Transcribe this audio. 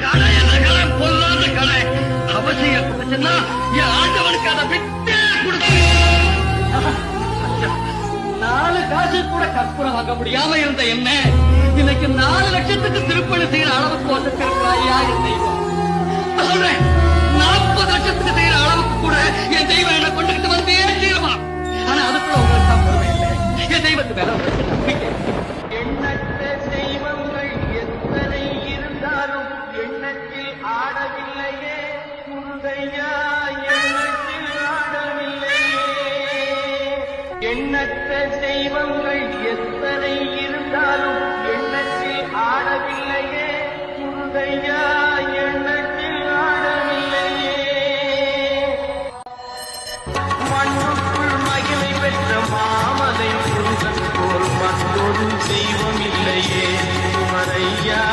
கடை என்ன கடை, பொல்லாத கடை. அவசியம் கொடுச்சுன்னா என் ஆண்டவனுக்கு அதை விட்டே கொடுத்து 4 காசு கூட கற்பூரம் வாங்க முடியாம இருந்த என்ன இன்னைக்கு 4 லட்சத்துக்கு திருப்பணி செய்யற அளவுக்கு வந்துருக்காயா என் தெய்வம். சொல்றேன், 40 லட்சத்துக்கு செய்யற அளவுக்கு கூட என் தெய்வம் என்ன கொண்டுகிட்டு வந்தே தீருமா. ஆனா அதுக்குள்ள உங்களுக்கு சம்பளம் இல்லை. என் தெய்வத்து மேல உங்களுக்கு நம்பிக்கை. எண்ணற்ற தெய்வங்கள் எத்தனை இருந்தாலும் எண்ணத்தில் ஆடவில்லையே முந்தையா, எண்ணத்தில் ஆடவில்லையே. எண்ணற்ற தெய்வங்கள் எத்தனை இருந்தாலும் எண்ணத்தில் ஆடவில்லையே முந்தையா, எண்ணத்தில் ஆடவில்லையே. மண்ணுக்குள் மகிழை பெற்ற மாமலை முருகன் போல் மற்றொரு தெய்வம் இல்லையே குமரையா.